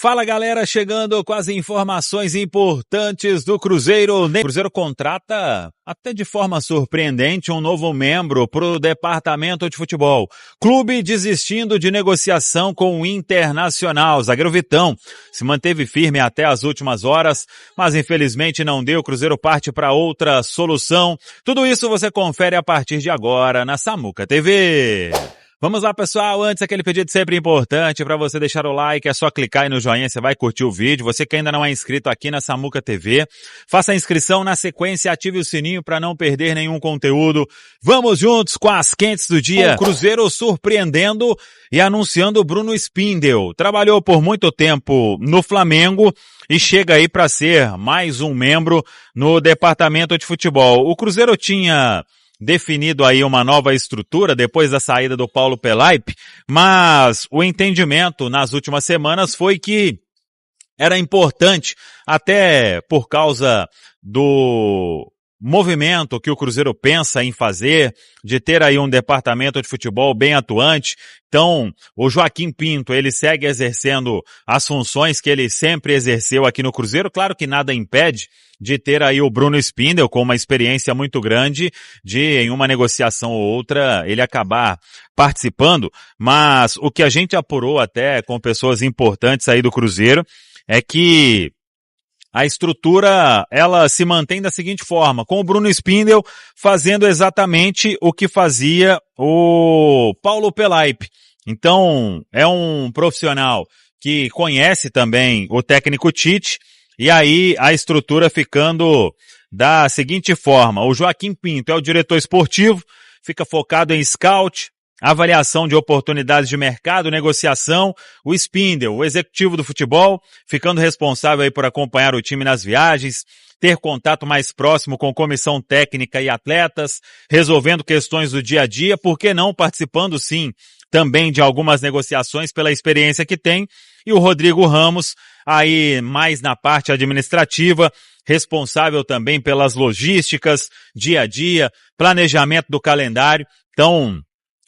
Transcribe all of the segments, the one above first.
Fala galera, chegando com as informações importantes do Cruzeiro. O Cruzeiro contrata, até de forma surpreendente, um novo membro para o departamento de futebol. Clube desistindo de negociação com o Internacional. Zagueiro Vitão se manteve firme até as últimas horas, mas infelizmente não deu. O Cruzeiro parte para outra solução. Tudo isso você confere a partir de agora na Samuca TV. Vamos lá, pessoal, antes aquele pedido sempre importante para você deixar o like, é só clicar aí no joinha, você vai curtir o vídeo. Você que ainda não é inscrito aqui na Samuca TV, faça a inscrição, na sequência ative o sininho para não perder nenhum conteúdo. Vamos juntos com as quentes do dia. O Cruzeiro surpreendendo e anunciando o Bruno Spindel. Trabalhou por muito tempo no Flamengo e chega aí para ser mais um membro no departamento de futebol. O Cruzeiro tinha definido aí uma nova estrutura depois da saída do Paulo Pelaip, mas o entendimento nas últimas semanas foi que era importante, até por causa do movimento que o Cruzeiro pensa em fazer, de ter aí um departamento de futebol bem atuante. Então, o Joaquim Pinto, ele segue exercendo as funções que ele sempre exerceu aqui no Cruzeiro. Claro que nada impede de ter aí o Bruno Spindel com uma experiência muito grande de, em uma negociação ou outra, ele acabar participando. Mas o que a gente apurou até com pessoas importantes aí do Cruzeiro é que a estrutura, ela se mantém da seguinte forma, com o Bruno Spindel fazendo exatamente o que fazia o Paulo Pelaip. Então, é um profissional que conhece também o técnico Tite, e aí a estrutura ficando da seguinte forma: o Joaquim Pinto é o diretor esportivo, fica focado em scout, avaliação de oportunidades de mercado, negociação. O Spindel, o executivo do futebol, ficando responsável aí por acompanhar o time nas viagens, ter contato mais próximo com comissão técnica e atletas, resolvendo questões do dia a dia, por que não participando sim também de algumas negociações pela experiência que tem. E o Rodrigo Ramos, aí mais na parte administrativa, responsável também pelas logísticas, dia a dia, planejamento do calendário. Então,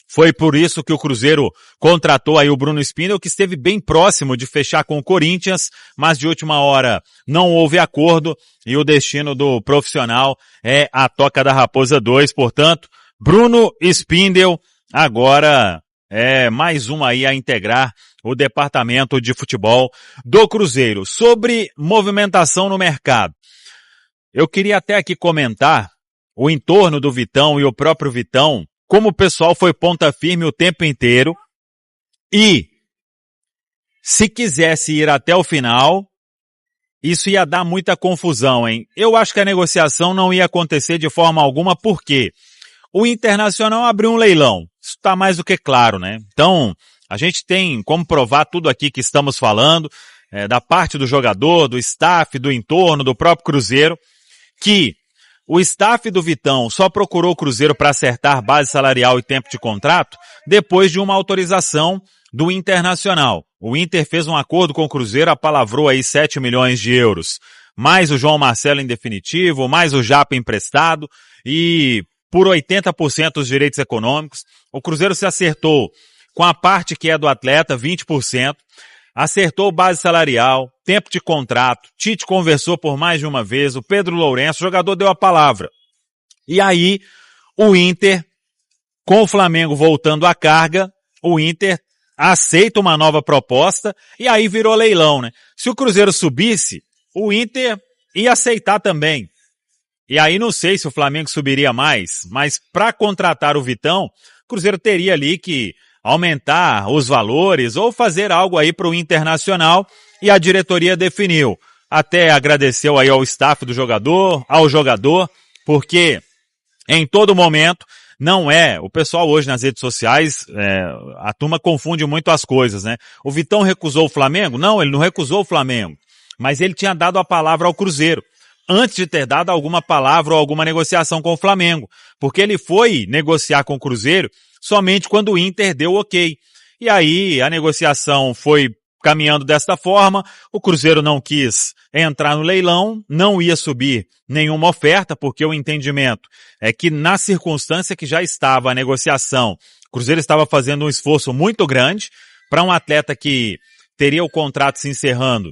foi por isso que o Cruzeiro contratou aí o Bruno Spindel, que esteve bem próximo de fechar com o Corinthians, mas de última hora não houve acordo e o destino do profissional é a Toca da Raposa 2. Portanto, Bruno Spindel agora é mais um aí a integrar o departamento de futebol do Cruzeiro. Sobre movimentação no mercado, eu queria até aqui comentar o entorno do Vitão e o próprio Vitão, como o pessoal foi ponta firme o tempo inteiro e, se quisesse ir até o final, isso ia dar muita confusão, hein? Eu acho que a negociação não ia acontecer de forma alguma, porque o Internacional abriu um leilão. Isso está mais do que claro, né? Então, a gente tem como provar tudo aqui que estamos falando, da parte do jogador, do staff, do entorno, do próprio Cruzeiro, que o staff do Vitão só procurou o Cruzeiro para acertar base salarial e tempo de contrato depois de uma autorização do Internacional. O Inter fez um acordo com o Cruzeiro, apalavrou aí 7 milhões de euros, mais o João Marcelo em definitivo, mais o Japa emprestado e por 80% dos direitos econômicos. O Cruzeiro se acertou com a parte que é do atleta, 20%. Acertou base salarial, tempo de contrato, Tite conversou por mais de uma vez, o Pedro Lourenço, o jogador deu a palavra. E aí, o Inter, com o Flamengo voltando à carga, o Inter aceita uma nova proposta e aí virou leilão, né? Se o Cruzeiro subisse, o Inter ia aceitar também. E aí não sei se o Flamengo subiria mais, mas para contratar o Vitão, o Cruzeiro teria ali que aumentar os valores ou fazer algo aí para o Internacional, e a diretoria definiu. Até agradeceu aí ao staff do jogador, ao jogador, porque em todo momento não é, o pessoal hoje nas redes sociais, a turma confunde muito as coisas, né? O Vitão recusou o Flamengo? Não, ele não recusou o Flamengo, mas ele tinha dado a palavra ao Cruzeiro, antes de ter dado alguma palavra ou alguma negociação com o Flamengo, porque ele foi negociar com o Cruzeiro somente quando o Inter deu ok. E aí a negociação foi caminhando desta forma, o Cruzeiro não quis entrar no leilão, não ia subir nenhuma oferta, porque o entendimento é que na circunstância que já estava a negociação, o Cruzeiro estava fazendo um esforço muito grande para um atleta que teria o contrato se encerrando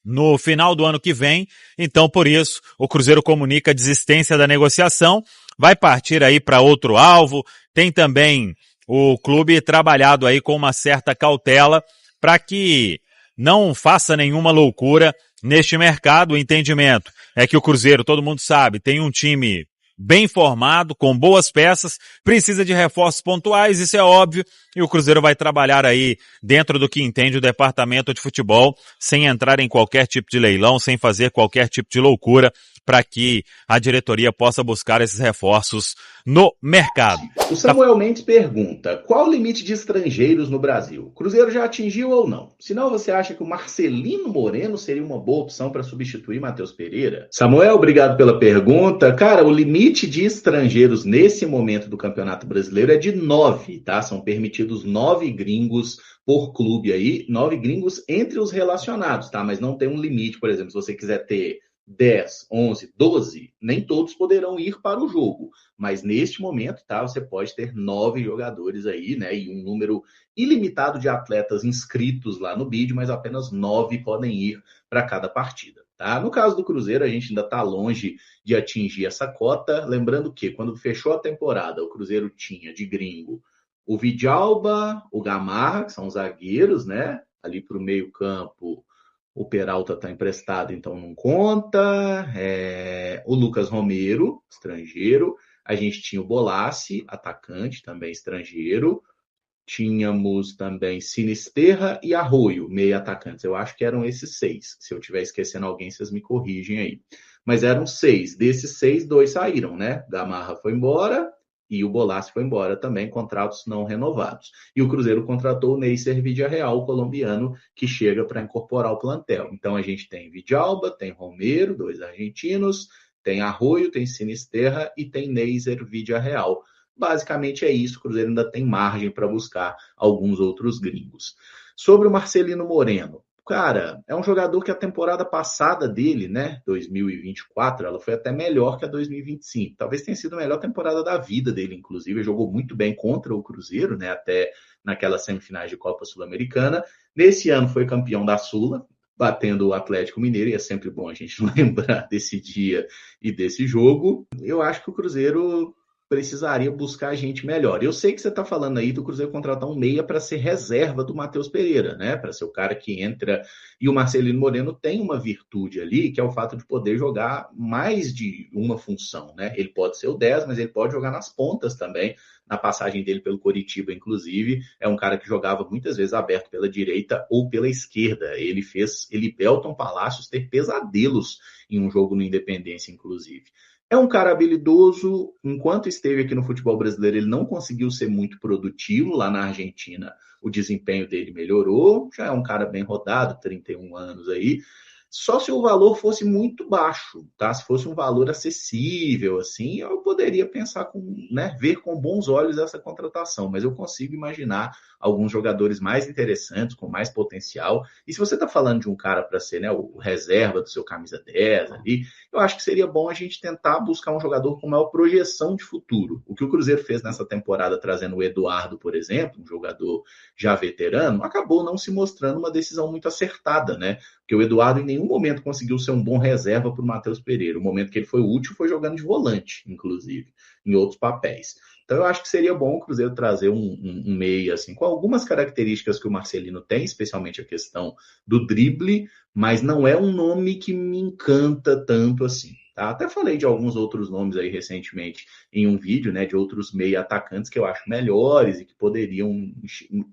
no final do ano que vem, então por isso o Cruzeiro comunica a desistência da negociação, vai partir aí para outro alvo, tem também o clube trabalhado aí com uma certa cautela para que não faça nenhuma loucura neste mercado. O entendimento é que o Cruzeiro, todo mundo sabe, tem um time bem formado, com boas peças, precisa de reforços pontuais, isso é óbvio, e o Cruzeiro vai trabalhar aí dentro do que entende o departamento de futebol, sem entrar em qualquer tipo de leilão, sem fazer qualquer tipo de loucura, para que a diretoria possa buscar esses reforços no mercado. O Samuel Mendes pergunta, qual o limite de estrangeiros no Brasil? O Cruzeiro já atingiu ou não? Se não, você acha que o Marcelino Moreno seria uma boa opção para substituir Matheus Pereira? Samuel, obrigado pela pergunta. Cara, o limite de estrangeiros nesse momento do Campeonato Brasileiro é de 9, tá? São permitidos 9 gringos por clube aí, 9 gringos entre os relacionados, tá? Mas não tem um limite, por exemplo, se você quiser ter 10, 11, 12, nem todos poderão ir para o jogo. Mas neste momento, tá, você pode ter 9 jogadores aí, né? E um número ilimitado de atletas inscritos lá no BID, mas apenas 9 podem ir para cada partida. Tá? No caso do Cruzeiro, a gente ainda está longe de atingir essa cota. Lembrando que, quando fechou a temporada, o Cruzeiro tinha de gringo o Vidalba, o Gamarra, que são zagueiros, né? Ali para o meio-campo. O Peralta está emprestado, então não conta. O Lucas Romero, estrangeiro. A gente tinha o Bolassi, atacante, também estrangeiro. Tínhamos também Sinisterra e Arroio, meio atacantes. Eu acho que eram esses 6. Se eu estiver esquecendo alguém, vocês me corrigem aí. Mas eram 6. Desses 6, 2 saíram, né? Gamarra foi embora e o Bolassi foi embora também, contratos não renovados. E o Cruzeiro contratou o Neisser Vidiarreal, o colombiano, que chega para incorporar o plantel. Então a gente tem Vidalba, tem Romero, 2 argentinos, tem Arroio, tem Sinisterra e tem Neisser Vidiarreal. Basicamente é isso, o Cruzeiro ainda tem margem para buscar alguns outros gringos. Sobre o Marcelino Moreno, cara, é um jogador que a temporada passada dele, né, 2024, ela foi até melhor que a 2025. Talvez tenha sido a melhor temporada da vida dele, inclusive. Ele jogou muito bem contra o Cruzeiro, né, até naquelas semifinais de Copa Sul-Americana. Nesse ano foi campeão da Sula, batendo o Atlético Mineiro, e é sempre bom a gente lembrar desse dia e desse jogo. Eu acho que o Cruzeiro precisaria buscar gente melhor. Eu sei que você está falando aí do Cruzeiro contratar um meia para ser reserva do Matheus Pereira, né? Para ser o cara que entra. E o Marcelino Moreno tem uma virtude ali, que é o fato de poder jogar mais de uma função, né? Ele pode ser o 10, mas ele pode jogar nas pontas também. Na passagem dele pelo Coritiba, inclusive, é um cara que jogava muitas vezes aberto pela direita ou pela esquerda. Ele fez Elton Palacios ter pesadelos em um jogo no Independência, inclusive. É um cara habilidoso, enquanto esteve aqui no futebol brasileiro, ele não conseguiu ser muito produtivo. Lá na Argentina, o desempenho dele melhorou. Já é um cara bem rodado, 31 anos aí. Só se o valor fosse muito baixo, tá? Se fosse um valor acessível, assim, eu poderia pensar ver com bons olhos essa contratação, mas eu consigo imaginar alguns jogadores mais interessantes, com mais potencial. E se você está falando de um cara para ser, né, o reserva do seu camisa 10 ali, eu acho que seria bom a gente tentar buscar um jogador com maior projeção de futuro. O que o Cruzeiro fez nessa temporada, trazendo o Eduardo, por exemplo, um jogador já veterano, acabou não se mostrando uma decisão muito acertada, né? Porque o Eduardo em nenhum momento conseguiu ser um bom reserva para o Matheus Pereira. O momento que ele foi útil foi jogando de volante, inclusive, em outros papéis. Então eu acho que seria bom o Cruzeiro trazer um meia, assim, com algumas características que o Marcelino tem, especialmente a questão do drible, mas não é um nome que me encanta tanto assim. Tá? Até falei de alguns outros nomes aí recentemente em um vídeo, né, de outros meia atacantes que eu acho melhores e que poderiam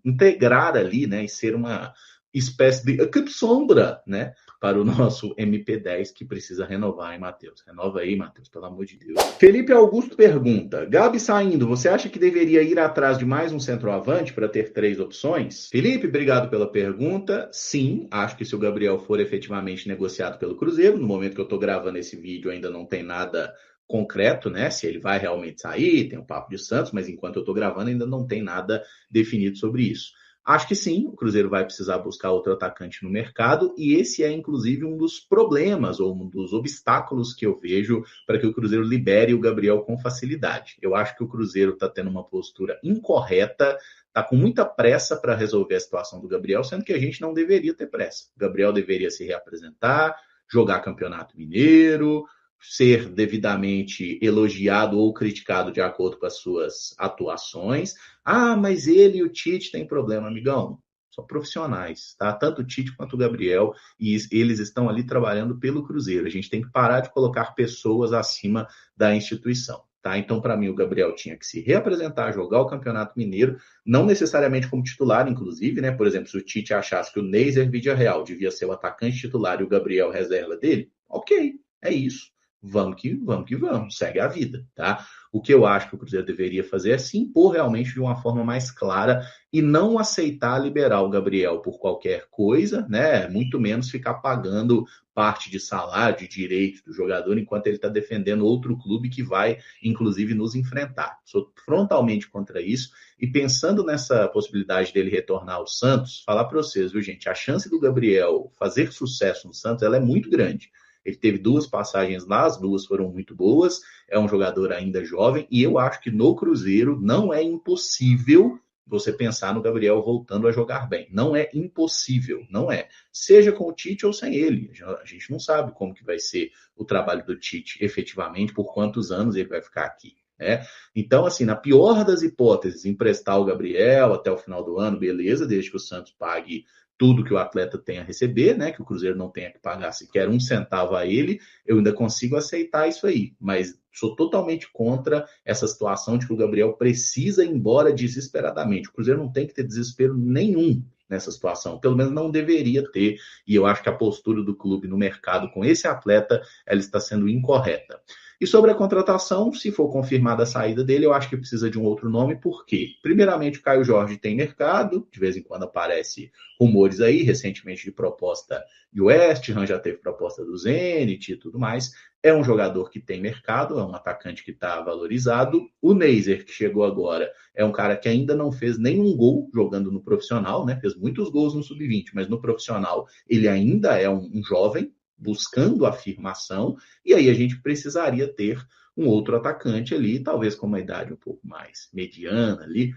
integrar ali, né, e ser uma espécie de equipe sombra, né, para o nosso MP10 que precisa renovar, hein, Matheus? Renova aí, Matheus, pelo amor de Deus. Felipe Augusto pergunta, Gabi saindo, você acha que deveria ir atrás de mais um centroavante para ter 3 opções? Felipe, obrigado pela pergunta. Sim, acho que se o Gabriel for efetivamente negociado pelo Cruzeiro, no momento que eu estou gravando esse vídeo ainda não tem nada concreto, né? Se ele vai realmente sair, tem o papo de Santos, mas enquanto eu estou gravando ainda não tem nada definido sobre isso. Acho que sim, o Cruzeiro vai precisar buscar outro atacante no mercado, e esse é, inclusive, um dos problemas ou um dos obstáculos que eu vejo para que o Cruzeiro libere o Gabriel com facilidade. Eu acho que o Cruzeiro está tendo uma postura incorreta, está com muita pressa para resolver a situação do Gabriel, sendo que a gente não deveria ter pressa. O Gabriel deveria se reapresentar, jogar Campeonato Mineiro, ser devidamente elogiado ou criticado de acordo com as suas atuações. Ah, mas ele e o Tite têm problema, amigão. São profissionais, tá? Tanto o Tite quanto o Gabriel, e eles estão ali trabalhando pelo Cruzeiro. A gente tem que parar de colocar pessoas acima da instituição, tá? Então, para mim, o Gabriel tinha que se reapresentar, jogar o Campeonato Mineiro, não necessariamente como titular, inclusive, né? Por exemplo, se o Tite achasse que o Neiser Villarreal devia ser o atacante titular e o Gabriel reserva dele, ok, é isso. Vamos que vamos, segue a vida, tá? O que eu acho que o Cruzeiro deveria fazer é se impor realmente de uma forma mais clara e não aceitar liberar o Gabriel por qualquer coisa, né? Muito menos ficar pagando parte de salário, de direitos do jogador, enquanto ele está defendendo outro clube que vai, inclusive, nos enfrentar. Sou frontalmente contra isso e pensando nessa possibilidade dele retornar ao Santos, falar para vocês, viu, gente? A chance do Gabriel fazer sucesso no Santos, ela é muito grande. Ele teve 2 passagens lá, as 2 foram muito boas, é um jogador ainda jovem, e eu acho que no Cruzeiro não é impossível você pensar no Gabriel voltando a jogar bem. Não é impossível, não é. Seja com o Tite ou sem ele. A gente não sabe como que vai ser o trabalho do Tite efetivamente, por quantos anos ele vai ficar aqui. Né? Então, assim, na pior das hipóteses, emprestar o Gabriel até o final do ano, beleza, desde que o Santos pague tudo que o atleta tem a receber, né? Que o Cruzeiro não tenha que pagar sequer 1 centavo a ele, eu ainda consigo aceitar isso aí. Mas sou totalmente contra essa situação de que o Gabriel precisa ir embora desesperadamente. O Cruzeiro não tem que ter desespero nenhum nessa situação. Pelo menos não deveria ter. E eu acho que a postura do clube no mercado com esse atleta, ela está sendo incorreta. E sobre a contratação, se for confirmada a saída dele, eu acho que precisa de um outro nome, por quê? Primeiramente, o Caio Jorge tem mercado, de vez em quando aparece rumores aí, recentemente de proposta do West Ham, já teve proposta do Zenit e tudo mais. É um jogador que tem mercado, é um atacante que está valorizado. O Neiser, que chegou agora, é um cara que ainda não fez nenhum gol jogando no profissional, né? Fez muitos gols no sub-20, mas no profissional ele ainda é um jovem, buscando afirmação, e aí a gente precisaria ter um outro atacante ali, talvez com uma idade um pouco mais mediana ali,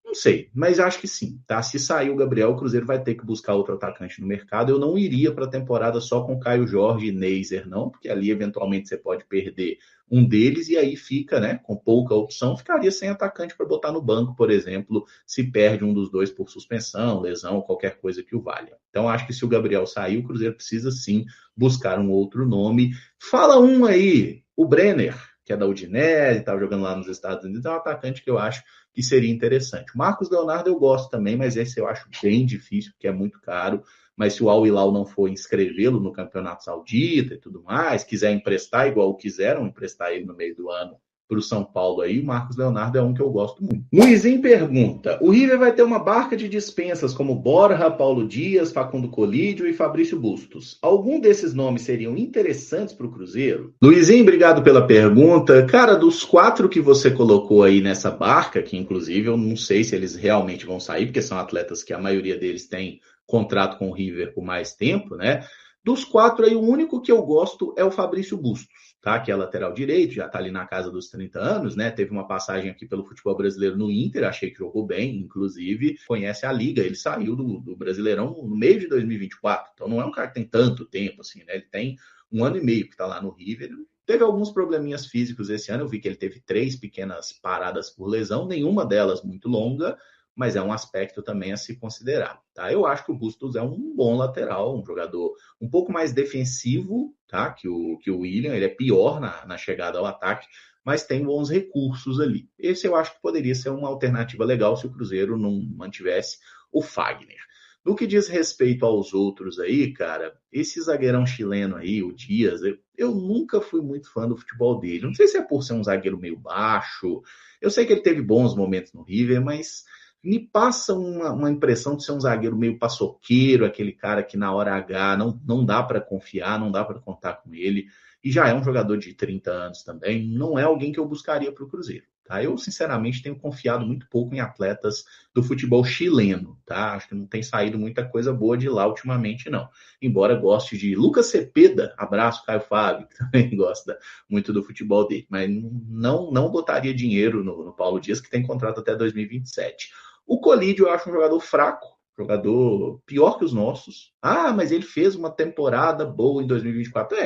não sei, mas acho que sim, tá? Se sair o Gabriel, o Cruzeiro vai ter que buscar outro atacante no mercado. Eu não iria para a temporada só com Caio Jorge e Neiser, não, porque ali eventualmente você pode perder um deles e aí fica, né, com pouca opção, ficaria sem atacante para botar no banco, por exemplo, se perde um dos dois por suspensão, lesão, qualquer coisa que o valha. Então acho que se o Gabriel sair, o Cruzeiro precisa sim buscar um outro nome. Fala um aí, o Brenner, que é da Udinese, estava jogando lá nos Estados Unidos, é um atacante que eu acho que seria interessante. Marcos Leonardo eu gosto também, mas esse eu acho bem difícil, porque é muito caro. Mas se o Al Hilal não for inscrevê-lo no Campeonato Saudita e tudo mais, quiser emprestar, igual quiseram emprestar ele no meio do ano para o São Paulo aí, o Marcos Leonardo é um que eu gosto muito. Luizinho pergunta, o River vai ter uma barca de dispensas como Borja, Paulo Dias, Facundo Colídio e Fabrício Bustos. Algum desses nomes seriam interessantes para o Cruzeiro? Luizinho, obrigado pela pergunta. Cara, dos 4 que você colocou aí nessa barca, que inclusive eu não sei se eles realmente vão sair, porque são atletas que a maioria deles tem contrato com o River por mais tempo, né? Dos 4 aí, o único que eu gosto é o Fabrício Bustos, tá? Que é lateral direito, já tá ali na casa dos 30 anos, né? Teve uma passagem aqui pelo futebol brasileiro no Inter, achei que jogou bem, inclusive conhece a Liga, ele saiu do Brasileirão no meio de 2024, então não é um cara que tem tanto tempo assim, né? Ele tem 1 ano e meio que tá lá no River, teve alguns probleminhas físicos esse ano, eu vi que ele teve 3 pequenas paradas por lesão, nenhuma delas muito longa, mas é um aspecto também a se considerar, tá? Eu acho que o Bustos é um bom lateral, um jogador um pouco mais defensivo, tá? Que o William, ele é pior na chegada ao ataque, mas tem bons recursos ali. Esse eu acho que poderia ser uma alternativa legal se o Cruzeiro não mantivesse o Fagner. No que diz respeito aos outros aí, cara, esse zagueirão chileno aí, o Dias, eu nunca fui muito fã do futebol dele. Não sei se é por ser um zagueiro meio baixo, eu sei que ele teve bons momentos no River, mas me passa uma impressão de ser um zagueiro meio paçoqueiro, aquele cara que na hora H não dá para confiar, não dá para contar com ele, e já é um jogador de 30 anos também, não é alguém que eu buscaria para o Cruzeiro. Tá? Eu, sinceramente, tenho confiado muito pouco em atletas do futebol chileno. Tá? Acho que não tem saído muita coisa boa de lá ultimamente, não. Embora goste de Lucas Cepeda, abraço, Caio Fábio, que também gosta muito do futebol dele. Mas não botaria dinheiro no Paulo Dias, que tem contrato até 2027. O Colídio eu acho um jogador fraco, jogador pior que os nossos. Ah, mas ele fez uma temporada boa em 2024.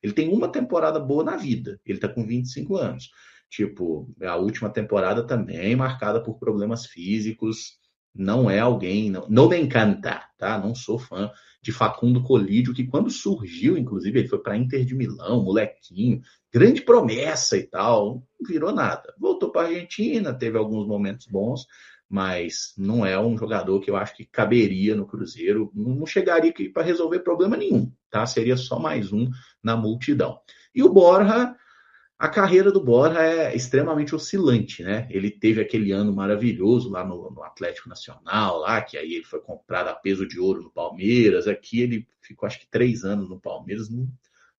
Ele tem uma temporada boa na vida. Ele tá com 25 anos. Tipo, a última temporada também marcada por problemas físicos. Não é alguém, não me encanta, tá? Não sou fã de Facundo Colídio, que quando surgiu, inclusive, ele foi para Inter de Milão, molequinho, grande promessa e tal, não virou nada. Voltou para a Argentina, teve alguns momentos bons, mas não é um jogador que eu acho que caberia no Cruzeiro, não chegaria aqui para resolver problema nenhum, tá? Seria só mais um na multidão. E o Borja, a carreira do Borja é extremamente oscilante, né? Ele teve aquele ano maravilhoso lá no Atlético Nacional, lá que aí ele foi comprado a peso de ouro no Palmeiras. Aqui ele ficou acho que 3 anos no Palmeiras,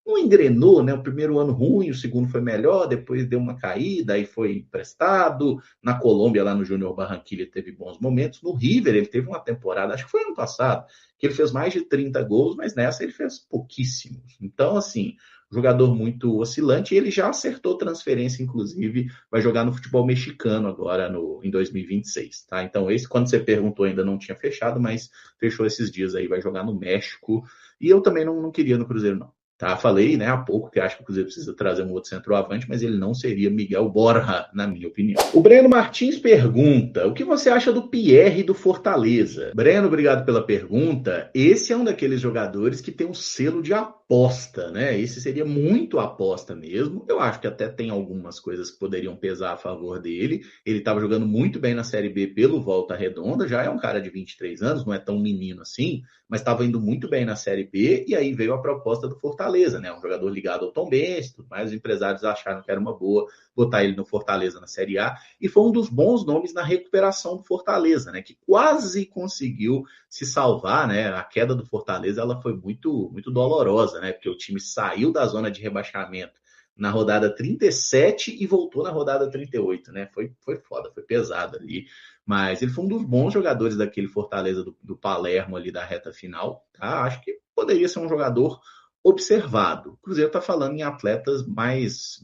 não engrenou, né? O primeiro ano ruim, o segundo foi melhor, depois deu uma caída, aí foi emprestado. Na Colômbia, lá no Júnior Barranquilla, teve bons momentos. No River, ele teve uma temporada, acho que foi ano passado, que ele fez mais de 30 gols, mas nessa ele fez pouquíssimos. Então, assim, jogador muito oscilante, e ele já acertou transferência, inclusive, vai jogar no futebol mexicano agora em 2026, tá? Então, esse, quando você perguntou, ainda não tinha fechado, mas fechou esses dias aí, vai jogar no México. E eu também não queria no Cruzeiro, não. Tá, falei, né, há pouco que acho que o Cruzeiro precisa trazer um outro centroavante, mas ele não seria Miguel Borja, na minha opinião. O Breno Martins pergunta: o que você acha do Pierre do Fortaleza? Breno, obrigado pela pergunta. Esse é um daqueles jogadores que tem um selo de aposta, né? Esse seria muito aposta mesmo. Eu acho que até tem algumas coisas que poderiam pesar a favor dele. Ele estava jogando muito bem na Série B pelo Volta Redonda, já é um cara de 23 anos, não é tão menino assim, mas estava indo muito bem na Série B, e aí veio a proposta do Fortaleza, né? Um jogador ligado ao Tombense, tudo mais. Os empresários acharam que era uma boa botar ele no Fortaleza na Série A, e foi um dos bons nomes na recuperação do Fortaleza, né? Que quase conseguiu se salvar, né? A queda do Fortaleza, ela foi muito, muito dolorosa, né? Porque o time saiu da zona de rebaixamento na rodada 37 e voltou na rodada 38, né? Foi foda, foi pesado ali. Mas ele foi um dos bons jogadores daquele Fortaleza do Palermo ali da reta final, tá? Acho que poderia ser um jogador observado. O Cruzeiro está falando em atletas mais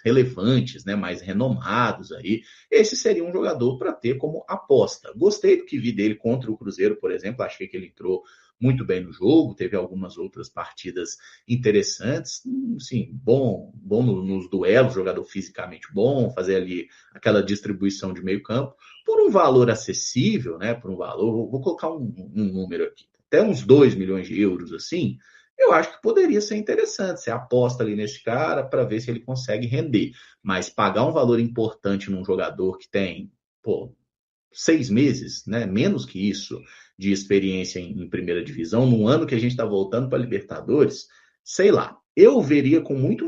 relevantes, né? Mais renomados aí. Esse seria um jogador para ter como aposta. Gostei do que vi dele contra o Cruzeiro, por exemplo. Achei que ele entrou muito bem no jogo, teve algumas outras partidas interessantes, sim, bom nos duelos, jogador fisicamente bom, fazer ali aquela distribuição de meio campo, por um valor acessível, né, por um valor, vou colocar um número aqui, até uns 2 milhões de euros assim, eu acho que poderia ser interessante, você aposta ali nesse cara para ver se ele consegue render, mas pagar um valor importante num jogador que tem, 6 meses, né, menos que isso, de experiência em primeira divisão, num ano que a gente está voltando para a Libertadores, sei lá. Eu veria com muito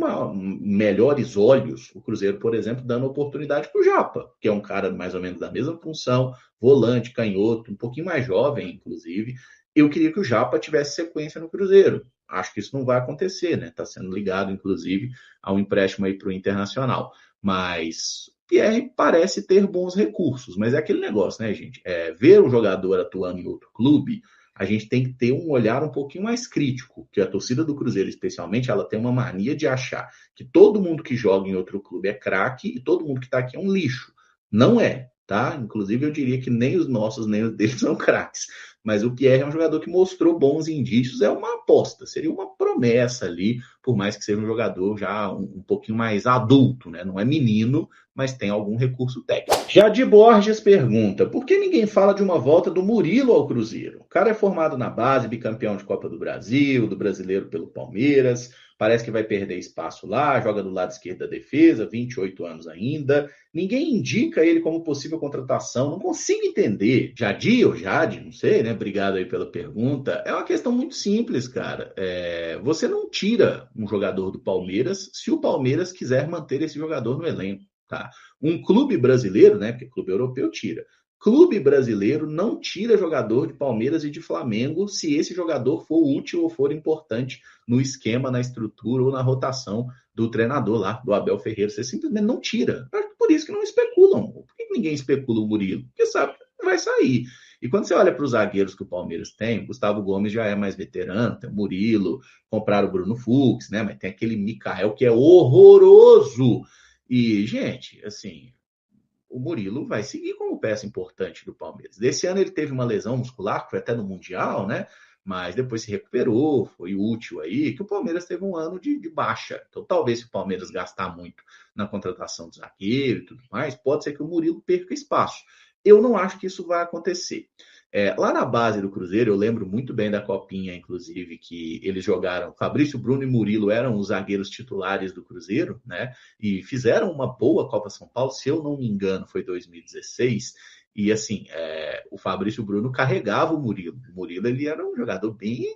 melhores olhos o Cruzeiro, por exemplo, dando oportunidade para o Japa, que é um cara mais ou menos da mesma função, volante, canhoto, um pouquinho mais jovem, inclusive. Eu queria que o Japa tivesse sequência no Cruzeiro. Acho que isso não vai acontecer, né? Está sendo ligado, inclusive, ao empréstimo aí para o Internacional. Mas Pierre parece ter bons recursos, mas é aquele negócio, né, gente? Ver um jogador atuando em outro clube, a gente tem que ter um olhar um pouquinho mais crítico, que a torcida do Cruzeiro, especialmente, ela tem uma mania de achar que todo mundo que joga em outro clube é craque e todo mundo que está aqui é um lixo. Não é, tá? Inclusive, eu diria que nem os nossos, nem os deles são craques. Mas o Pierre é um jogador que mostrou bons indícios, é uma aposta, seria uma promessa ali, por mais que seja um jogador já um pouquinho mais adulto, né? Não é menino, mas tem algum recurso técnico. Jadir Borges pergunta: por que ninguém fala de uma volta do Murilo ao Cruzeiro? O cara é formado na base, bicampeão de Copa do Brasil, do Brasileiro pelo Palmeiras, parece que vai perder espaço lá, joga do lado esquerdo da defesa, 28 anos ainda. Ninguém indica ele como possível contratação, não consigo entender. Jadir ou Jade, não sei, né? Obrigado aí pela pergunta. É uma questão muito simples, cara. Você não tira um jogador do Palmeiras se o Palmeiras quiser manter esse jogador no elenco. Tá? Um clube brasileiro, né? Porque clube europeu tira. Clube brasileiro não tira jogador de Palmeiras e de Flamengo se esse jogador for útil ou for importante no esquema, na estrutura ou na rotação do treinador lá, do Abel Ferreira. Você simplesmente não tira. por isso que não especulam. Por que ninguém especula o Murilo? Porque sabe que não vai sair. E quando você olha para os zagueiros que o Palmeiras tem, o Gustavo Gomes já é mais veterano, tem o Murilo, compraram o Bruno Fux, né? Mas tem aquele Mikael que é horroroso. E, gente, assim, o Murilo vai seguir como peça importante do Palmeiras. Desse ano ele teve uma lesão muscular, que foi até no Mundial, né? Mas depois se recuperou, foi útil aí, que o Palmeiras teve um ano de baixa. Então, talvez se o Palmeiras gastar muito na contratação do zagueiro e tudo mais, pode ser que o Murilo perca espaço. Eu não acho que isso vai acontecer. Lá na base do Cruzeiro, eu lembro muito bem da Copinha, inclusive, que eles jogaram. Fabrício, Bruno e Murilo eram os zagueiros titulares do Cruzeiro, né? E fizeram uma boa Copa São Paulo, se eu não me engano, foi 2016. E assim, o Fabrício Bruno carregava o Murilo. O Murilo ele era um jogador bem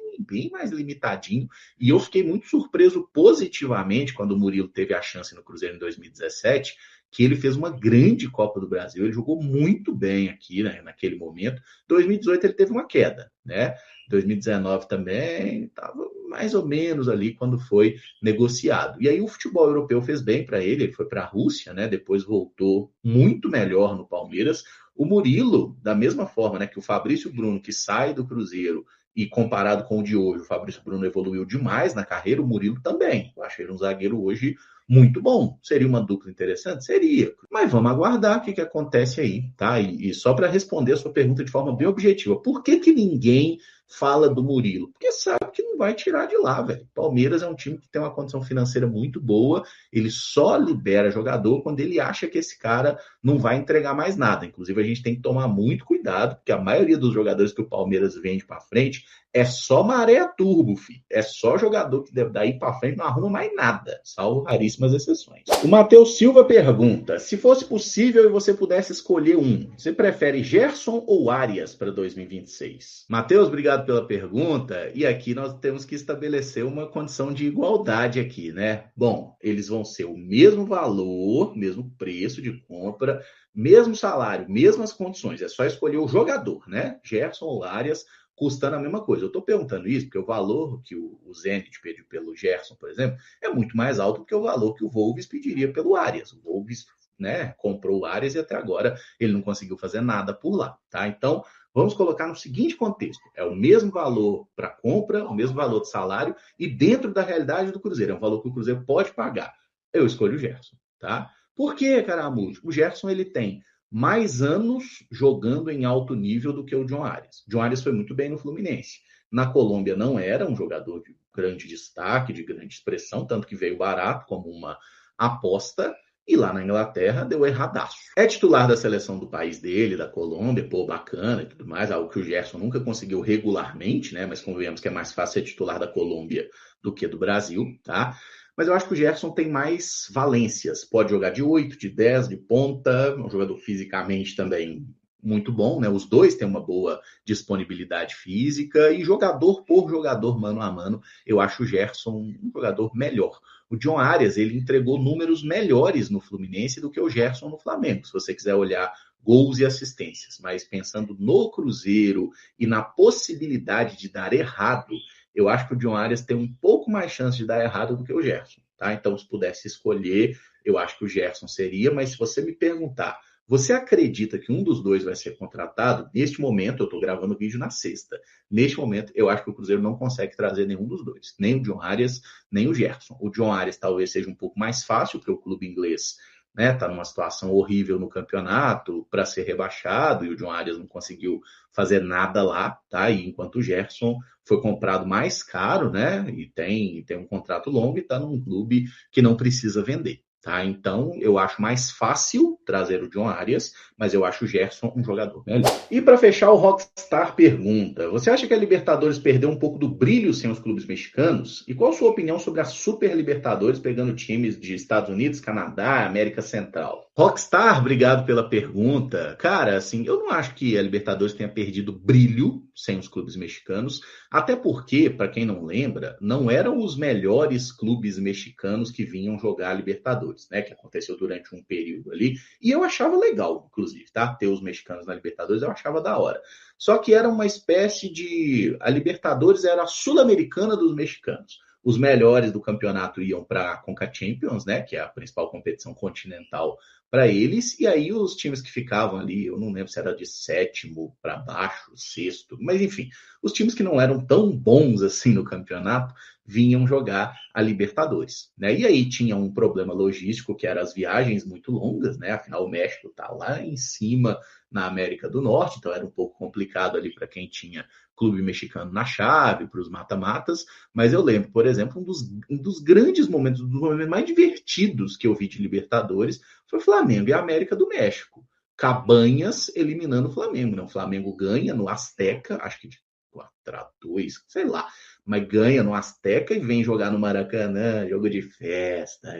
mais limitadinho. E eu fiquei muito surpreso positivamente quando o Murilo teve a chance no Cruzeiro em 2017, que ele fez uma grande Copa do Brasil. Ele jogou muito bem aqui, né, naquele momento. 2018 ele teve uma queda, né? 2019 também estava mais ou menos ali quando foi negociado. E aí o futebol europeu fez bem para ele. Ele foi para a Rússia, né? Depois voltou muito melhor no Palmeiras. O Murilo, da mesma forma, né, que o Fabrício Bruno, que sai do Cruzeiro e comparado com o de hoje, o Fabrício Bruno evoluiu demais na carreira, o Murilo também. Eu acho ele um zagueiro hoje muito bom. Seria uma dupla interessante? Seria. Mas vamos aguardar o que acontece aí, tá? E só para responder a sua pergunta de forma bem objetiva, por que ninguém fala do Murilo? Porque sabe que não vai tirar de lá, velho. Palmeiras é um time que tem uma condição financeira muito boa, ele só libera jogador quando ele acha que esse cara não vai entregar mais nada. Inclusive, a gente tem que tomar muito cuidado, porque a maioria dos jogadores que o Palmeiras vende para frente é só maré a turbo, filho. É só jogador que daí para frente não arruma mais nada, salvo raríssimas exceções. O Matheus Silva pergunta, se fosse possível e você pudesse escolher um, você prefere Gerson ou Arias para 2026? Matheus, obrigado pela pergunta. E aqui nós temos que estabelecer uma condição de igualdade aqui, né? Bom, eles vão ser o mesmo valor, mesmo preço de compra, mesmo salário, mesmas condições. É só escolher o jogador, né? Gerson ou Arias, custando a mesma coisa. Eu estou perguntando isso porque o valor que o Zenit pediu pelo Gerson, por exemplo, é muito mais alto do que o valor que o Wolves pediria pelo Arias. O Wolves, né, comprou o Arias e até agora ele não conseguiu fazer nada por lá, tá? Então, vamos colocar no seguinte contexto. É o mesmo valor para compra, o mesmo valor de salário e dentro da realidade do Cruzeiro. É um valor que o Cruzeiro pode pagar. Eu escolho o Gerson, tá? Por quê, Caramujo? O Gerson, ele tem mais anos jogando em alto nível do que o John Arias. John Arias foi muito bem no Fluminense. Na Colômbia não era um jogador de grande destaque, de grande expressão, tanto que veio barato como uma aposta, e lá na Inglaterra deu erradaço. É titular da seleção do país dele, da Colômbia, pô, bacana e tudo mais, algo que o Gerson nunca conseguiu regularmente, né? Mas convenhamos que é mais fácil ser titular da Colômbia do que do Brasil, tá? Mas eu acho que o Gerson tem mais valências. Pode jogar de 8, de 10, de ponta, um jogador fisicamente também muito bom, né? Os dois têm uma boa disponibilidade física e jogador por jogador, mano a mano, eu acho o Gerson um jogador melhor. O John Arias, ele entregou números melhores no Fluminense do que o Gerson no Flamengo, se você quiser olhar gols e assistências. Mas pensando no Cruzeiro e na possibilidade de dar errado, eu acho que o John Arias tem um pouco mais chance de dar errado do que o Gerson, tá? Então, se pudesse escolher, eu acho que o Gerson seria, mas se você me perguntar, você acredita que um dos dois vai ser contratado? Neste momento, eu estou gravando o vídeo na sexta. Neste momento, eu acho que o Cruzeiro não consegue trazer nenhum dos dois. Nem o John Arias, nem o Gerson. O John Arias talvez seja um pouco mais fácil, porque o clube inglês, né, tá numa situação horrível no campeonato para ser rebaixado, e o John Arias não conseguiu fazer nada lá, tá? E enquanto o Gerson foi comprado mais caro, né? E tem um contrato longo e está num clube que não precisa vender. Tá? Então, eu acho mais fácil trazer o John Arias, mas eu acho o Gerson um jogador melhor. E para fechar, o Rockstar pergunta, você acha que a Libertadores perdeu um pouco do brilho sem os clubes mexicanos? E qual a sua opinião sobre a Super Libertadores pegando times de Estados Unidos, Canadá, América Central? Rockstar, obrigado pela pergunta. Cara, assim, eu não acho que a Libertadores tenha perdido brilho sem os clubes mexicanos, até porque, para quem não lembra, não eram os melhores clubes mexicanos que vinham jogar a Libertadores, né? Que aconteceu durante um período ali. E eu achava legal, inclusive, tá? Ter os mexicanos na Libertadores, eu achava da hora. Só que era uma espécie de... A Libertadores era a Sul-Americana dos mexicanos. os melhores do campeonato iam para a Conca Champions, né, que é a principal competição continental para eles, e aí os times que ficavam ali, eu não lembro se era de sétimo para baixo, sexto, mas enfim, os times que não eram tão bons assim no campeonato vinham jogar a Libertadores, né? E aí tinha um problema logístico que eram as viagens muito longas, né? Afinal, o México está lá em cima na América do Norte, então era um pouco complicado ali para quem tinha clube mexicano na chave, para os mata-matas, mas eu lembro, por exemplo, um dos grandes momentos, um dos momentos mais divertidos que eu vi de Libertadores foi Flamengo e América do México. Cabanhas eliminando o Flamengo, né? O Flamengo ganha no Azteca, acho que de 4-2, sei lá, mas ganha no Azteca e vem jogar no Maracanã, jogo de festa,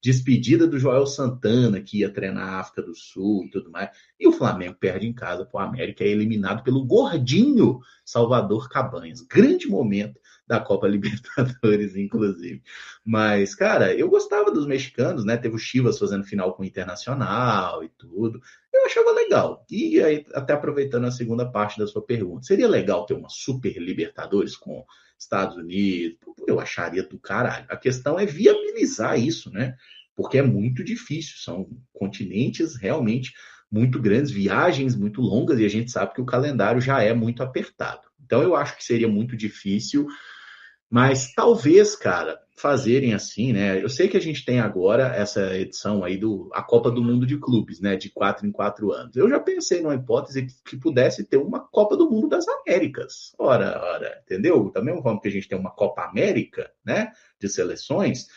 despedida do Joel Santana, que ia treinar a África do Sul e tudo mais, e o Flamengo perde em casa para o América, é eliminado pelo gordinho Salvador Cabanhas. Grande momento da Copa Libertadores, inclusive. Mas, cara, eu gostava dos mexicanos, né? Teve o Chivas fazendo final com o Internacional e tudo. Eu achava legal. E aí, até aproveitando a segunda parte da sua pergunta, seria legal ter uma Super Libertadores com Estados Unidos? Eu acharia do caralho. A questão é viabilizar isso, né? Porque é muito difícil. São continentes realmente muito grandes, viagens muito longas, e a gente sabe que o calendário já é muito apertado. Então eu acho que seria muito difícil, mas talvez, cara, fazerem assim, né? Eu sei que a gente tem agora essa edição aí a Copa do Mundo de Clubes, né? De 4 em 4 anos. Eu já pensei numa hipótese que pudesse ter uma Copa do Mundo das Américas. Ora, entendeu? Da mesma forma que a gente tem uma Copa América, né? De seleções,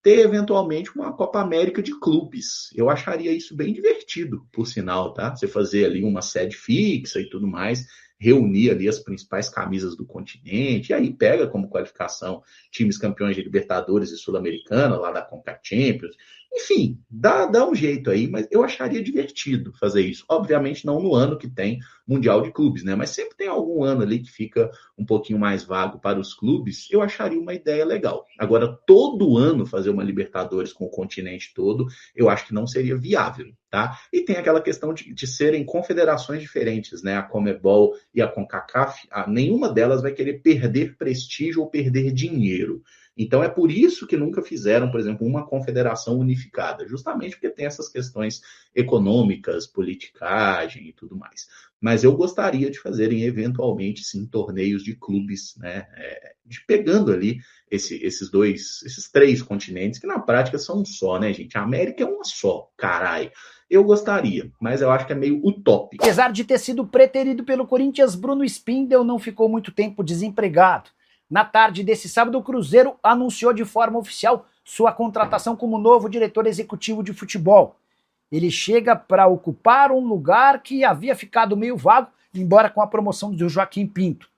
ter eventualmente uma Copa América de clubes. Eu acharia isso bem divertido, por sinal, tá? Você fazer ali uma sede fixa e tudo mais, reunir ali as principais camisas do continente, e aí pega como qualificação times campeões de Libertadores e Sul-Americana, lá da Conca Champions. Enfim, dá um jeito aí, mas eu acharia divertido fazer isso. Obviamente não no ano que tem Mundial de Clubes, né? Mas sempre tem algum ano ali que fica um pouquinho mais vago para os clubes, eu acharia uma ideia legal. Agora, todo ano fazer uma Libertadores com o continente todo, eu acho que não seria viável, tá? E tem aquela questão de serem confederações diferentes, né? A Conmebol e a CONCACAF, nenhuma delas vai querer perder prestígio ou perder dinheiro. Então é por isso que nunca fizeram, por exemplo, uma confederação unificada, justamente porque tem essas questões econômicas, politicagem e tudo mais. Mas eu gostaria de fazerem eventualmente, sim, torneios de clubes, né? Pegando ali esses três continentes, que na prática são um só, né, gente? A América é uma só, carai. Eu gostaria, mas eu acho que é meio utópico. Apesar de ter sido preterido pelo Corinthians, Bruno Spindel não ficou muito tempo desempregado. Na tarde desse sábado, o Cruzeiro anunciou de forma oficial sua contratação como novo diretor executivo de futebol. Ele chega para ocupar um lugar que havia ficado meio vago, embora com a promoção do Joaquim Pinto.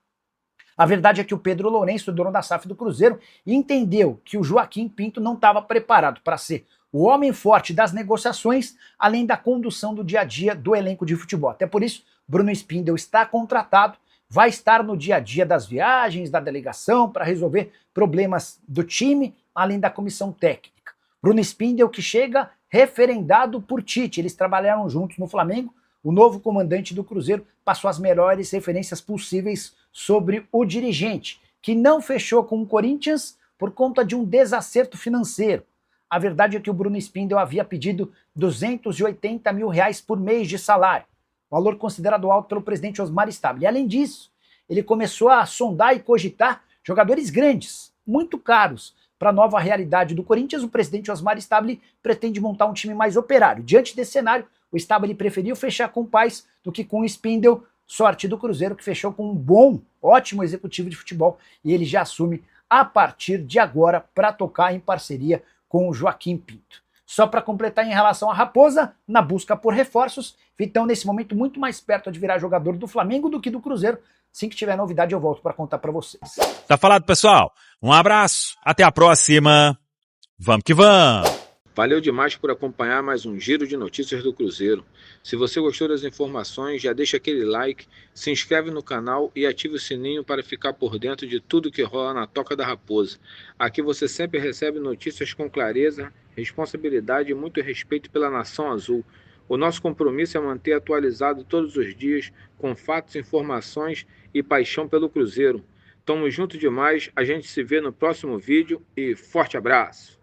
A verdade é que o Pedro Lourenço, dono da SAF do Cruzeiro, entendeu que o Joaquim Pinto não estava preparado para ser o homem forte das negociações, além da condução do dia a dia do elenco de futebol. Até por isso, Bruno Spindel está contratado, vai estar no dia a dia das viagens, da delegação, para resolver problemas do time, além da comissão técnica. Bruno Spindel que chega referendado por Tite, eles trabalharam juntos no Flamengo, o novo comandante do Cruzeiro passou as melhores referências possíveis sobre o dirigente, que não fechou com o Corinthians por conta de um desacerto financeiro. A verdade é que o Bruno Spindel havia pedido R$280 mil por mês de salário, valor considerado alto pelo presidente Osmar Stabile. E além disso, ele começou a sondar e cogitar jogadores grandes, muito caros. Para a nova realidade do Corinthians, o presidente Osmar Stabile pretende montar um time mais operário. Diante desse cenário, o Stabile preferiu fechar com o Paes do que com o Spindel. Sorte do Cruzeiro, que fechou com um bom, ótimo executivo de futebol, e ele já assume a partir de agora para tocar em parceria com o Joaquim Pinto. Só para completar em relação à Raposa, na busca por reforços, Vitão nesse momento muito mais perto de virar jogador do Flamengo do que do Cruzeiro. Assim que tiver novidade eu volto para contar para vocês. Tá falado, pessoal. Um abraço, até a próxima. Vamos que vamos! Valeu demais por acompanhar mais um giro de notícias do Cruzeiro. Se você gostou das informações, já deixa aquele like, se inscreve no canal e ative o sininho para ficar por dentro de tudo que rola na Toca da Raposa. Aqui você sempre recebe notícias com clareza, responsabilidade e muito respeito pela Nação Azul. O nosso compromisso é manter atualizado todos os dias com fatos, informações e paixão pelo Cruzeiro. Tamo junto demais, a gente se vê no próximo vídeo e forte abraço!